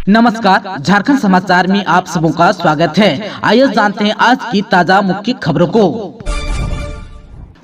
नमस्कार, झारखंड समाचार में आप सबों का स्वागत है। आइए जानते हैं आज की ताजा मुख्य खबरों को।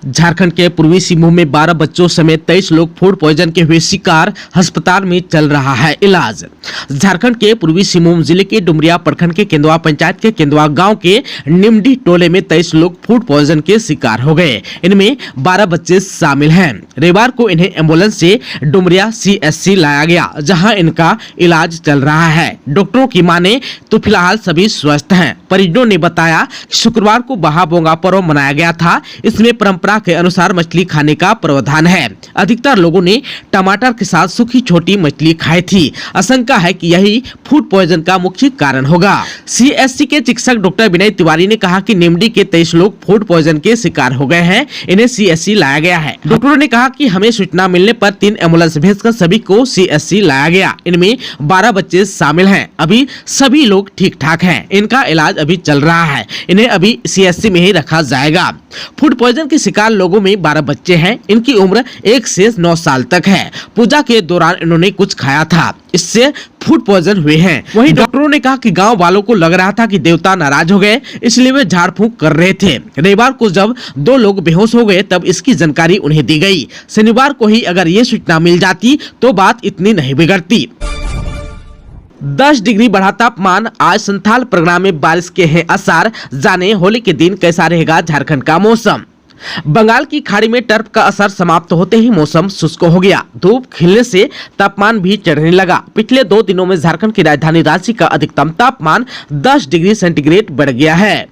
झारखंड के पूर्वी सिंहभूम में 12 बच्चों समेत 23 लोग फूड पॉइजन के हुए शिकार, अस्पताल में चल रहा है इलाज। झारखंड के पूर्वी सिंहभूम जिले के डुमरिया प्रखंड के केंदुआ पंचायत के केंदुआ गांव के निमडी टोले में 23 लोग फूड पॉइजन के शिकार हो गए। इनमें 12 बच्चे शामिल हैं। रविवार को इन्हें एम्बुलेंस से डुमरिया CSC लाया गया, जहां इनका इलाज चल रहा है। डॉक्टरों की माने तो फिलहाल सभी स्वस्थ हैं। परिजनों ने बताया कि शुक्रवार को बहा-बोंगा पर्व मनाया गया था। इसमें परंपरा के अनुसार मछली खाने का प्रावधान है। अधिकतर लोगों ने टमाटर के साथ सूखी छोटी मछली खाई थी। आशंका है कि यही फूड पॉइजन का मुख्य कारण होगा। CSC के चिकित्सक डॉक्टर विनय तिवारी ने कहा कि निमडी के 23 लोग फूड पॉइजन के शिकार हो गए हैं। इन्हें CSC लाया गया है। डॉक्टरों ने कहा कि हमें सूचना मिलने पर 3 एम्बुलेंस भेजकर सभी को CSC लाया गया। इनमें 12 बच्चे शामिल हैं। अभी सभी लोग ठीक ठाक हैं। इनका इलाज अभी चल रहा है। इन्हें अभी CSC में ही रखा जाएगा। फूड पॉइजन के शिकार लोगों में 12 बच्चे हैं। इनकी उम्र 1 से 9 साल तक है। पूजा के दौरान इन्होंने कुछ खाया था, इससे फूड पॉइजन हुए हैं। वहीं डॉक्टरों ने कहा कि गांव वालों को लग रहा था कि देवता नाराज हो गए, इसलिए वे झाड़ फूंक कर रहे थे। रविवार को जब 2 लोग बेहोश हो गए तब इसकी जानकारी उन्हें दी गई। शनिवार को ही अगर ये सूचना मिल जाती तो बात इतनी नहीं बिगड़ती। 10 डिग्री बढ़ा तापमान। आज संथाल परगना में बारिश के हैं आसार। जाने होली के दिन कैसा रहेगा झारखंड का मौसम। बंगाल की खाड़ी में टर्फ का असर समाप्त होते ही मौसम शुष्क हो गया। धूप खिलने से तापमान भी चढ़ने लगा। पिछले 2 दिनों में झारखंड की राजधानी रांची का अधिकतम तापमान 10 डिग्री सेंटीग्रेड बढ़ गया है।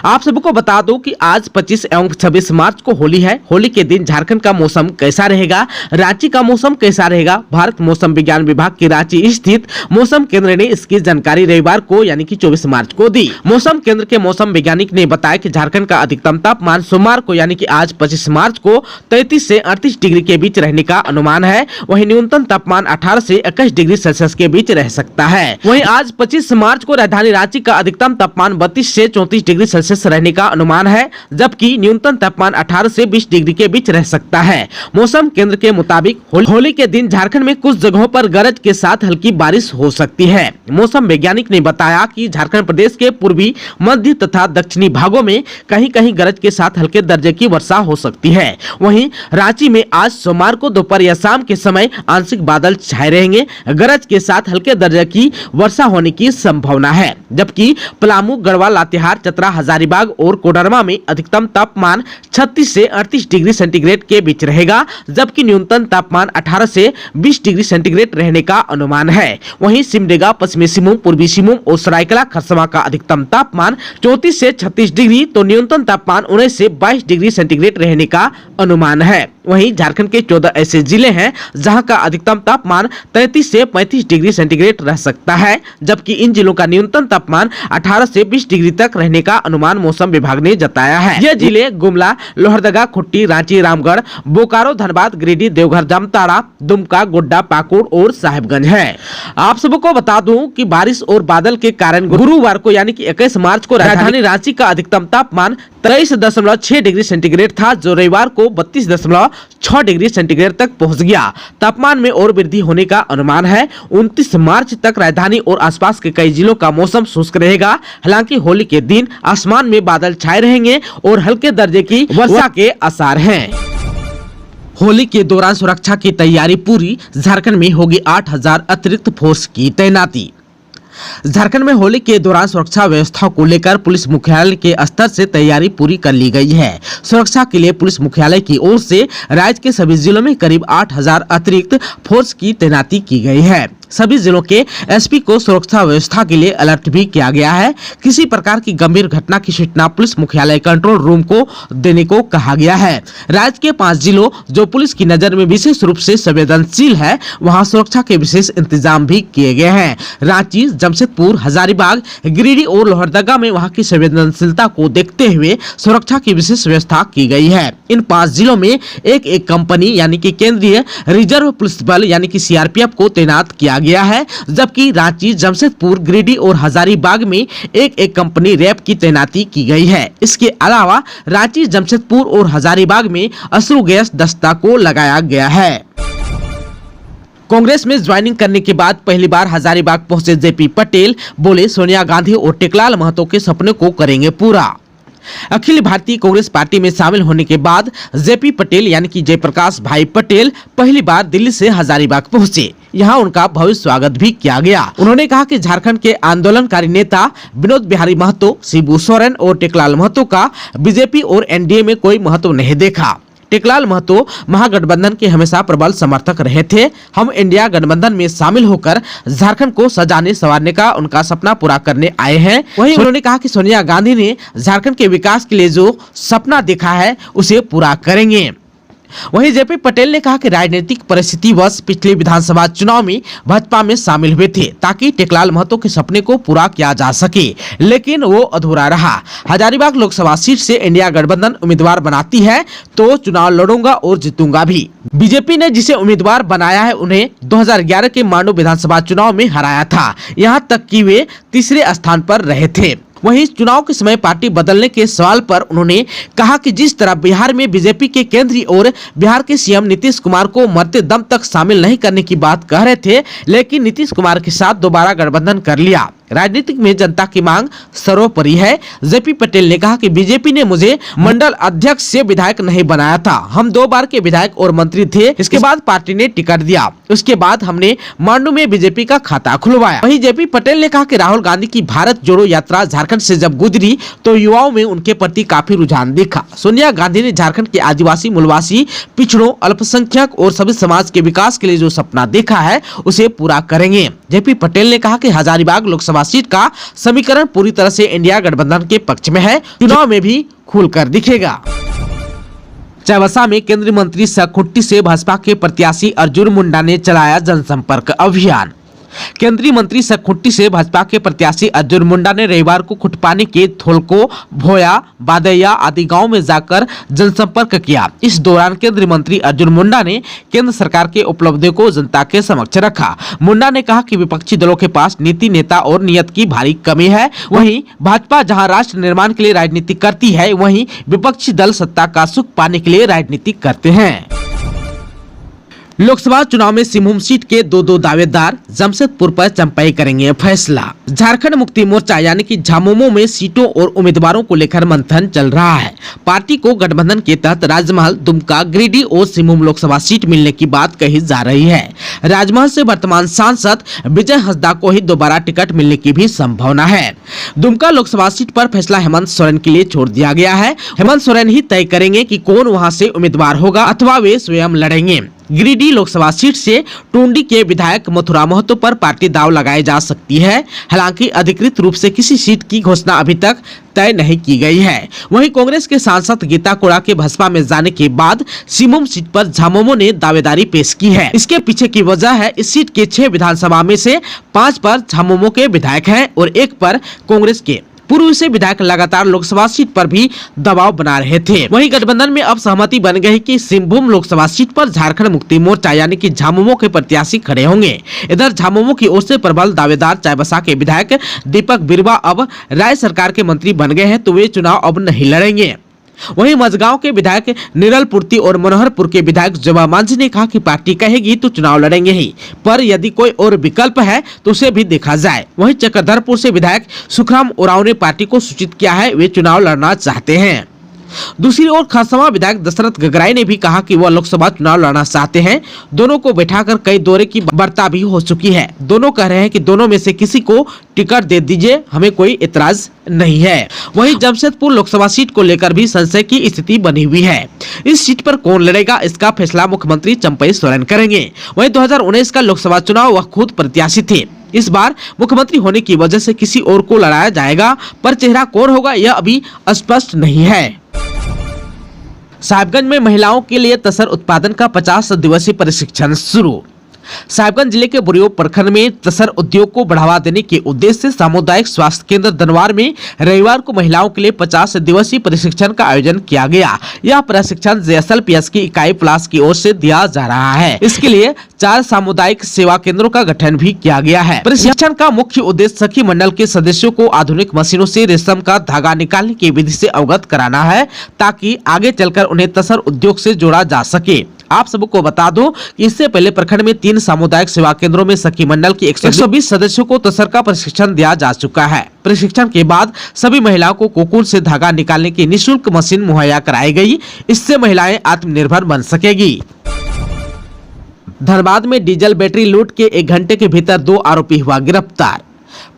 आप सबको बता दो कि आज 25 एवं 26 मार्च को होली है। होली के दिन झारखंड का मौसम कैसा रहेगा, रांची का मौसम कैसा रहेगा। भारत मौसम विज्ञान विभाग की रांची स्थित मौसम केंद्र ने इसकी जानकारी रविवार को यानी कि 24 मार्च को दी। मौसम केंद्र के मौसम वैज्ञानिक ने बताया कि झारखंड का अधिकतम तापमान सोमवार को यानी कि आज 25 मार्च को 33 से 38 डिग्री के बीच रहने का अनुमान है। वहीं न्यूनतम तापमान 18 से 21 डिग्री सेल्सियस के बीच रह सकता है। वहीं आज 25 मार्च को राजधानी रांची का अधिकतम तापमान 32 से 34 डिग्री सेल्सियस रहने का अनुमान है, जबकि न्यूनतम तापमान 18 से 20 डिग्री के बीच रह सकता है। मौसम केंद्र के मुताबिक होली के दिन झारखंड में कुछ जगहों पर गरज के साथ हल्की बारिश हो सकती है। मौसम वैज्ञानिक ने बताया कि झारखंड प्रदेश के पूर्वी, मध्य तथा दक्षिणी भागों में कहीं कहीं गरज के साथ हल्के दर्जे की वर्षा हो सकती है। वहीं रांची में आज सोमवार को दोपहर या शाम के समय आंशिक बादल छाए रहेंगे। गरज के साथ हल्के दर्जे की वर्षा होने की संभावना है, जबकि पलामू, गढ़वा, लातेहार, चतरा, हजारीबाग और कोडरमा में अधिकतम तापमान 36 से 38 डिग्री सेंटीग्रेड के बीच रहेगा, जबकि न्यूनतम तापमान 18 से 20 डिग्री सेंटीग्रेड रहने का अनुमान है। वहीं सिमडेगा, पश्चिमी सिंहभूम, पूर्वी सिंहभूम और सरायकेला खरसावां का अधिकतम तापमान 34 से 36 डिग्री तो न्यूनतम तापमान 19 से 22 डिग्री सेंटीग्रेड रहने का अनुमान है। वहीं झारखंड के 14 ऐसे जिले हैं जहां का अधिकतम तापमान 33 से 35 डिग्री सेंटीग्रेड रह सकता है, जबकि इन जिलों का न्यूनतम तापमान 18 से 20 डिग्री तक रहने का अनुमान मौसम विभाग ने जताया है। ये जिले गुमला, लोहरदगा, खुट्टी, रांची, रामगढ़, बोकारो, धनबाद, गिरिडीह, देवघर, जामताड़ा, दुमका, गोड्डा, पाकुड़ और साहिबगंज है। आप सबको बता दूं कि बारिश और बादल के कारण गुरुवार को यानी कि 21 मार्च को राजधानी रांची का अधिकतम तापमान 23.6 डिग्री सेंटीग्रेड था, जो रविवार को 32.6 डिग्री सेंटीग्रेड तक पहुंच गया। तापमान में और वृद्धि होने का अनुमान है। 29 मार्च तक राजधानी और आसपास के कई जिलों का मौसम शुष्क रहेगा। हालांकि होली के दिन आसमान में बादल छाए रहेंगे और हल्के दर्जे की वर्षा के आसार हैं। होली के दौरान सुरक्षा की तैयारी पूरी। झारखंड में होगी 8000 अतिरिक्त फोर्स की तैनाती। झारखंड में होली के दौरान सुरक्षा व्यवस्था को लेकर पुलिस मुख्यालय के स्तर से तैयारी पूरी कर ली गई है। सुरक्षा के लिए पुलिस मुख्यालय की ओर से राज्य के सभी जिलों में करीब 8000 अतिरिक्त फोर्स की तैनाती की गई है। सभी जिलों के SP को सुरक्षा व्यवस्था के लिए अलर्ट भी किया गया है। किसी प्रकार की गंभीर घटना की सूचना पुलिस मुख्यालय कंट्रोल रूम को देने को कहा गया है। राज्य के 5 जिलों जो पुलिस की नजर में विशेष रूप से संवेदनशील है, वहां सुरक्षा के विशेष इंतजाम भी किए गए हैं। रांची, जमशेदपुर, हजारीबाग, गिरिडीह और लोहरदगा में वहां की संवेदनशीलता को देखते हुए सुरक्षा की विशेष व्यवस्था की गई है। इन 5 जिलों में एक कंपनी यानी कि केंद्रीय रिजर्व पुलिस बल यानी कि CRPF को तैनात किया गया है, जबकि रांची, जमशेदपुर, गिरिडीह और हजारीबाग में एक कंपनी रैप की तैनाती की गई है। इसके अलावा रांची, जमशेदपुर और हजारीबाग में अश्रु गैस दस्ता को लगाया गया है। कांग्रेस में ज्वाइनिंग करने के बाद पहली बार हजारीबाग पहुंचे जेपी पटेल बोले सोनिया गांधी और टेकलाल महतो के सपने को करेंगे पूरा। अखिल भारतीय कांग्रेस पार्टी में शामिल होने के बाद जेपी पटेल यानी कि जयप्रकाश भाई पटेल पहली बार दिल्ली से हजारीबाग पहुंचे। यहाँ उनका भव्य स्वागत भी किया गया। उन्होंने कहा कि झारखंड के आंदोलनकारी नेता विनोद बिहारी महतो, शिबू सोरेन और टेकलाल महतो का बीजेपी और एनडीए में कोई महत्व नहीं देखा। टेकलाल महतो महागठबंधन के हमेशा प्रबल समर्थक रहे थे। हम इंडिया गठबंधन में शामिल होकर झारखंड को सजाने संवारने का उनका सपना पूरा करने आए हैं। वहीं उन्होंने कहा कि सोनिया गांधी ने झारखंड के विकास के लिए जो सपना देखा है उसे पूरा करेंगे। वहीं जेपी पटेल ने कहा कि राजनीतिक परिस्थिति वश पिछले विधानसभा चुनाव में भाजपा में शामिल हुए थे ताकि टेकलाल महतो के सपने को पूरा किया जा सके, लेकिन वो अधूरा रहा। हजारीबाग लोकसभा सीट से इंडिया गठबंधन उम्मीदवार बनाती है तो चुनाव लड़ूंगा और जीतूंगा भी। बीजेपी ने जिसे उम्मीदवार बनाया है उन्हें 2011 के मांडू विधानसभा चुनाव में हराया था, यहाँ तक कि वे तीसरे स्थान पर रहे थे। वहीं चुनाव के समय पार्टी बदलने के सवाल पर उन्होंने कहा कि जिस तरह बिहार में बीजेपी के केंद्रीय और बिहार के सीएम नीतीश कुमार को मरते दम तक शामिल नहीं करने की बात कह रहे थे, लेकिन नीतीश कुमार के साथ दोबारा गठबंधन कर लिया। राजनीतिक में जनता की मांग सर्वोपरि है। जेपी पटेल ने कहा कि बीजेपी ने मुझे मंडल अध्यक्ष से विधायक नहीं बनाया था। हम 2 बार के विधायक और मंत्री थे। इसके बाद पार्टी ने टिकट दिया। उसके बाद हमने मांडू में बीजेपी का खाता खुलवाया। वहीं जेपी पटेल ने कहा कि राहुल गांधी की भारत जोड़ो यात्रा झारखंड से जब गुजरी तो युवाओं में उनके प्रति काफी रुझान दिखा। सोनिया गांधी ने झारखंड के आदिवासी, मूलवासी, पिछड़ों, अल्पसंख्यक और सभी समाज के विकास के लिए जो सपना देखा है उसे पूरा करेंगे। जेपी पटेल ने कहा कि हजारीबाग लोकसभा सीट का समीकरण पूरी तरह से इंडिया गठबंधन के पक्ष में है, चुनाव में भी खुलकर दिखेगा। चाईबासा में केंद्रीय मंत्री सखुट्टी से भाजपा के प्रत्याशी अर्जुन मुंडा ने चलाया जनसंपर्क अभियान। केंद्रीय मंत्री सखुट्टी से भाजपा के प्रत्याशी अर्जुन मुंडा ने रविवार को खुटपानी के थोलको, भोया, बादैया आदि गांव में जाकर जनसंपर्क किया। इस दौरान केंद्रीय मंत्री अर्जुन मुंडा ने केंद्र सरकार के उपलब्धियों को जनता के समक्ष रखा। मुंडा ने कहा कि विपक्षी दलों के पास नीति, नेता और नियत की भारी कमी है। वहीं भाजपा जहां राष्ट्र निर्माण के लिए राजनीति करती है, वहीं विपक्षी दल सत्ता का सुख पाने के लिए राजनीति करते हैं। लोकसभा चुनाव में सिंहभूम सीट के 2 दावेदार जमशेदपुर पर चंपाई करेंगे फैसला। झारखंड मुक्ति मोर्चा यानी कि झामुमो में सीटों और उम्मीदवारों को लेकर मंथन चल रहा है। पार्टी को गठबंधन के तहत राजमहल, दुमका, गिरिडीह और सिंहभूम लोकसभा सीट मिलने की बात कही जा रही है। राजमहल से वर्तमान सांसद विजय हंसदा को ही दोबारा टिकट मिलने की भी संभावना है। दुमका लोकसभा सीट पर फैसला हेमंत सोरेन के लिए छोड़ दिया गया है। हेमंत सोरेन ही तय करेंगे कि कौन वहां से उम्मीदवार होगा अथवा वे स्वयं लड़ेंगे। गिरिडीह लोकसभा सीट से टुंडी के विधायक मथुरा महतो पर पार्टी दाव लगाई जा सकती है। हालांकि अधिकृत रूप से किसी सीट की घोषणा अभी तक तय नहीं की गई है। वहीं कांग्रेस के सांसद गीता कोड़ा के भाजपा में जाने के बाद सिंहभूम सीट पर झामुमो ने दावेदारी पेश की है। इसके पीछे की वजह है इस सीट के 6 विधानसभा में से 5 पर झामुमो के विधायक हैं और 1 पर कांग्रेस के। पूर्व से विधायक लगातार लोकसभा सीट पर भी दबाव बना रहे थे। वहीं गठबंधन में अब सहमति बन गई कि सिंहभूम लोकसभा सीट पर झारखंड मुक्ति मोर्चा यानी कि झामुमो के प्रत्याशी खड़े होंगे। इधर झामुमो की ओर से प्रबल दावेदार चाईबासा के विधायक दीपक बिरुवा अब राज्य सरकार के मंत्री बन गए हैं तो वे चुनाव अब नहीं लड़ेंगे। वहीं मझगांव के विधायक निरलपुर्ती और मनोहरपुर के विधायक जबा मांझी ने कहा कि पार्टी कहेगी तो चुनाव लड़ेंगे ही, पर यदि कोई और विकल्प है तो उसे भी देखा जाए। वहीं चक्रधरपुर से विधायक सुखराम उरांव ने पार्टी को सूचित किया है वे चुनाव लड़ना चाहते हैं। दूसरी ओर खरसावां विधायक दशरथ गगराई ने भी कहा कि वह लोकसभा चुनाव लड़ना चाहते हैं। दोनों को बैठाकर कई दौरे की वार्ता भी हो चुकी है। दोनों कह रहे हैं कि दोनों में से किसी को टिकट दे दीजिए, हमें कोई इतराज नहीं है। वहीं जमशेदपुर लोकसभा सीट को लेकर भी संशय की स्थिति बनी हुई है। इस सीट पर कौन लड़ेगा इसका फैसला मुख्यमंत्री चंपई सोरेन करेंगे। वहीं 2019 का लोकसभा चुनाव वह खुद प्रत्याशी थे। इस बार मुख्यमंत्री होने की वजह से किसी और को लड़ाया जाएगा, पर चेहरा कौन होगा यह अभी स्पष्ट नहीं है। साहिबगंज में महिलाओं के लिए तसर उत्पादन का 50 दिवसीय प्रशिक्षण शुरू। साहिबगंज जिले के बुरियो प्रखंड में तसर उद्योग को बढ़ावा देने के उद्देश्य से सामुदायिक स्वास्थ्य केंद्र दनवार में रविवार को महिलाओं के लिए 50 दिवसीय प्रशिक्षण का आयोजन किया गया। यह प्रशिक्षण जेएसएलपीएस की इकाई प्लास की ओर से दिया जा रहा है। इसके लिए 4 सामुदायिक सेवा केंद्रों का गठन भी किया गया है। प्रशिक्षण का मुख्य उद्देश्य सखी मंडल के सदस्यों को आधुनिक मशीनों से रेशम का धागा निकालने की विधि से अवगत कराना है, ताकि आगे चलकर उन्हें तसर उद्योग से जोड़ा जा सके। आप सबको बता दो कि इससे पहले प्रखंड में 3 3 सामुदायिक सेवा केंद्रों में सखी मंडल की 120 सदस्यों को तसरका प्रशिक्षण दिया जा चुका है। प्रशिक्षण के बाद सभी महिलाओं को कोकून से धागा निकालने की निःशुल्क मशीन मुहैया कराई गई। इससे महिलाएं आत्मनिर्भर बन सकेगी। धनबाद में डीजल बैटरी लूट के 1 घंटे के भीतर 2 आरोपी हुआ गिरफ्तार।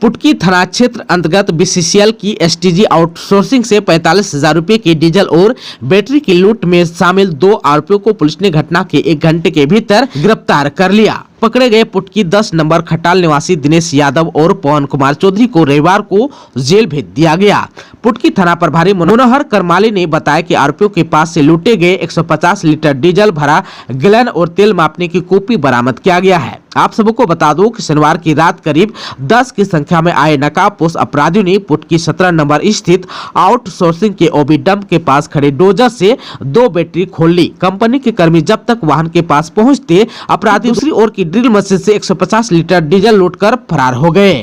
पुटकी थाना क्षेत्र अंतर्गत बीसीसीएल की एसटीजी आउटसोर्सिंग से 45,000 रुपए की डीजल और बैटरी की लूट में शामिल 2 आरोपियों को पुलिस ने घटना के 1 घंटे के भीतर गिरफ्तार कर लिया। पकड़े गए पुटकी 10 नंबर खटाल निवासी दिनेश यादव और पवन कुमार चौधरी को रविवार को जेल भेज दिया गया। पुटकी थाना प्रभारी मनोहर करमाली ने बताया कि आरोपियों के पास से लूटे गए 150 लीटर डीजल भरा गैलन और तेल मापने की कॉपी बरामद किया गया है। आप सबको बता दो कि शनिवार की रात करीब 10 की संख्या में आए नकाबपोश अपराधियों ने पुटकी 17 नंबर स्थित आउटसोर्सिंग के ओबी डंप के पास खड़े डोजर से 2 बैटरी खोल ली। कंपनी के कर्मी जब तक वाहन के पास पहुंचते अपराधी दूसरी ओर की ड्रिल मशीन से 150 लीटर डीजल लूटकर फरार हो गए।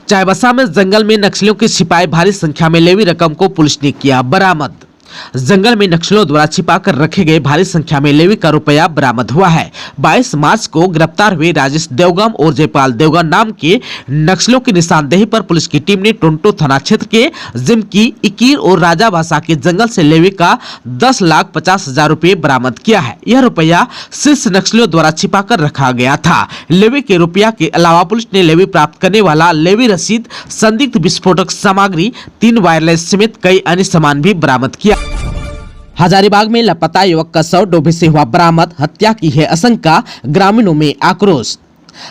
चाईबासा में जंगल में नक्सलियों की छिपाई भारी संख्या में लेवी रकम को पुलिस ने किया बरामद। जंगल में नक्सलियों द्वारा छिपाकर रखे गए भारी संख्या में लेवी का रुपया बरामद हुआ है। 22 मार्च को गिरफ्तार हुए राजेश देवगम और जयपाल देवगम नाम के नक्सलियों की निशानदेही पर पुलिस की टीम ने टोंटो थाना क्षेत्र के जिमकी, इकीर और राजा भाषा के जंगल से लेवी का 10,50,000 रुपए बरामद किया है। यह रुपया शीर्ष नक्सलियों द्वारा छिपाकर रखा गया था। लेवी के रुपया के अलावा पुलिस ने लेवी प्राप्त करने वाला लेवी रसीद, संदिग्ध विस्फोटक सामग्री, 3 वायरलेस समेत कई अन्य सामान भी बरामद किया। हजारीबाग में लापता युवक का शव डूबने से हुआ बरामद, हत्या की है आशंका, ग्रामीणों में आक्रोश।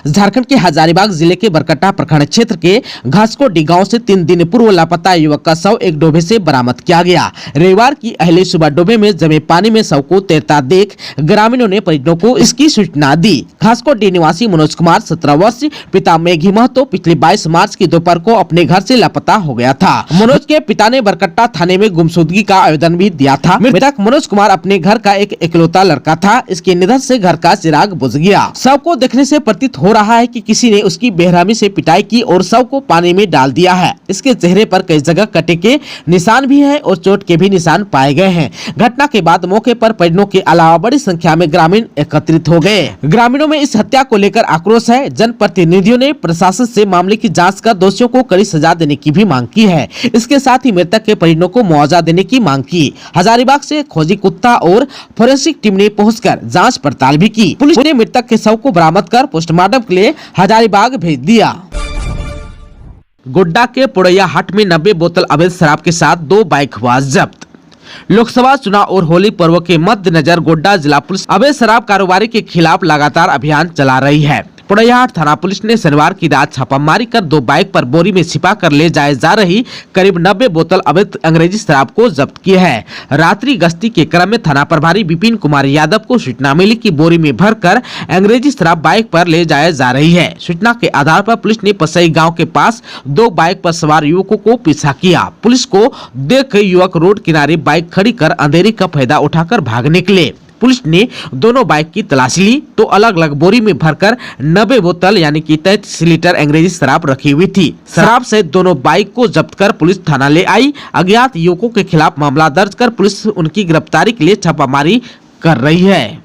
झारखंड के हजारीबाग जिले के बरकट्टा प्रखंड क्षेत्र के घासकोटी गांव से 3 दिन पूर्व लापता युवक का शव एक डोभे से बरामद किया गया। रविवार की अहली सुबह डोभे में जमे पानी में शव को तैरता देख ग्रामीणों ने परिजनों को इसकी सूचना दी। घासकोटी निवासी मनोज कुमार 17 वर्ष, पिता मेघी महतो पिछले 22 मार्च की दोपहर को अपने घर से लापता हो गया था। मनोज के पिता ने बरकट्टा थाने में गुमशुदगी का आवेदन भी दिया था। मृतक मनोज कुमार अपने घर का एक इकलौता लड़का था। इसके निधन से घर का चिराग बुझ गया। शव को देखने से प्रतीत हो रहा है कि किसी ने उसकी बेरहमी से पिटाई की और शव को पानी में डाल दिया है। इसके चेहरे पर कई जगह कटे के निशान भी हैं और चोट के भी निशान पाए गए हैं। घटना के बाद मौके पर परिजनों के अलावा बड़ी संख्या में ग्रामीण एकत्रित हो गए। ग्रामीणों में इस हत्या को लेकर आक्रोश है। जनप्रतिनिधियों ने प्रशासन से मामले की जांच कर दोषियों को कड़ी सजा देने की भी मांग की है। इसके साथ ही मृतक के परिजनों को मुआवजा देने की मांग की। हजारीबाग से खोजी कुत्ता और फोरेंसिक टीम ने पहुंचकर जांच पड़ताल भी की। पुलिस ने मृतक के शव को बरामद कर पोस्टमार्टम के लिए हजारीबाग भेज दिया। गोड्डा के पुड़ैया हाट में 90 बोतल अवैध शराब के साथ 2 बाइक हुआ जब्त। लोकसभा चुनाव और होली पर्व के मद्देनजर गोड्डा जिला पुलिस अवैध शराब कारोबारी के खिलाफ लगातार अभियान चला रही है। पुड़ैयाहाट थाना पुलिस ने शनिवार की रात छापामारी कर 2 बाइक पर बोरी में छिपा कर ले जाए जा रही करीब 90 बोतल अवैध अंग्रेजी शराब को जब्त किया है। रात्रि गश्ती के क्रम में थाना प्रभारी विपिन कुमार यादव को सूचना मिली कि बोरी में भरकर अंग्रेजी शराब बाइक पर ले जाया जा रही है। सूचना के आधार पर पुलिस ने पसई गाँव के पास 2 बाइक पर सवार युवकों को पीछा किया। पुलिस को देख युवक रोड किनारे बाइक खड़ी कर अंधेरी का फायदा उठाकर भाग निकले। पुलिस ने दोनों बाइक की तलाशी ली तो अलग अलग बोरी में भरकर 90 बोतल यानी कि 33 लीटर अंग्रेजी शराब रखी हुई थी। शराब से दोनों बाइक को जब्त कर पुलिस थाना ले आई। अज्ञात युवकों के खिलाफ मामला दर्ज कर पुलिस उनकी गिरफ्तारी के लिए छापामारी कर रही है।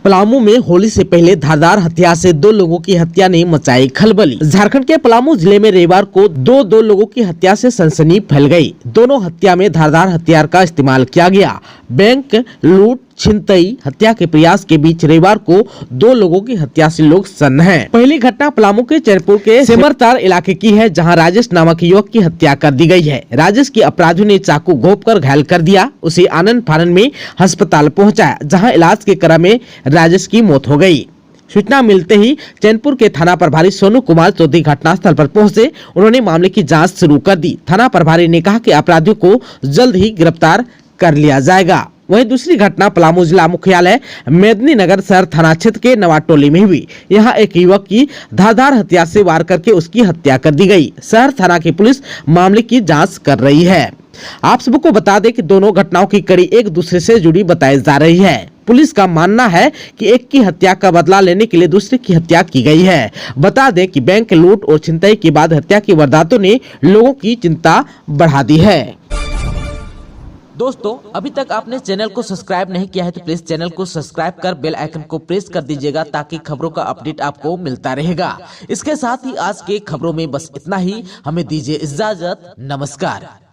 पलामू में होली से पहले धारदार हथियार से 2 लोगों की हत्या ने मचाई खलबली। झारखंड के पलामू जिले में रविवार को दो लोगों की हत्या से सनसनी फैल गई। दोनों हत्या में धारदार हथियार का इस्तेमाल किया गया। बैंक लूट छिनतई हत्या के प्रयास के बीच रविवार को 2 लोगों की हत्या से लोग सन्न हैं। पहली घटना पलामू के चैनपुर के सेमरतार इलाके की है, जहां राजेश नामक युवक की हत्या कर दी गई है। राजेश की अपराधियों ने चाकू घोंपकर घायल कर दिया। उसे आनंद फानन में अस्पताल पहुंचाया, जहां इलाज के क्रम में राजेश की मौत हो गई। सूचना मिलते ही चैनपुर के थाना प्रभारी सोनू कुमार चौधरी घटनास्थल पर पहुंचे। उन्होंने मामले की जांच शुरू कर दी। थाना प्रभारी ने कहा कि अपराधियों को जल्द ही गिरफ्तार कर लिया जाएगा। वहीं दूसरी घटना पलामू जिला मुख्यालय मेदिनीनगर शहर थाना क्षेत्र के नवाटोली में हुई। यहां एक युवक की धारदार हथियार से वार करके उसकी हत्या कर दी गई। शहर थाना की पुलिस मामले की जांच कर रही है। आप सबको बता दें कि दोनों घटनाओं की कड़ी एक दूसरे से जुड़ी बताई जा रही है। पुलिस का मानना है कि एक की हत्या का बदला लेने के लिए दूसरे की हत्या की गई है। बता दें कि बैंक लूट और छिनतई के बाद हत्या की वारदातों ने लोगों की चिंता बढ़ा दी है। दोस्तों, अभी तक आपने चैनल को सब्सक्राइब नहीं किया है तो प्लीज चैनल को सब्सक्राइब कर बेल आइकन को प्रेस कर दीजिएगा ताकि खबरों का अपडेट आपको मिलता रहेगा। इसके साथ ही आज के खबरों में बस इतना ही। हमें दीजिए इजाजत। नमस्कार।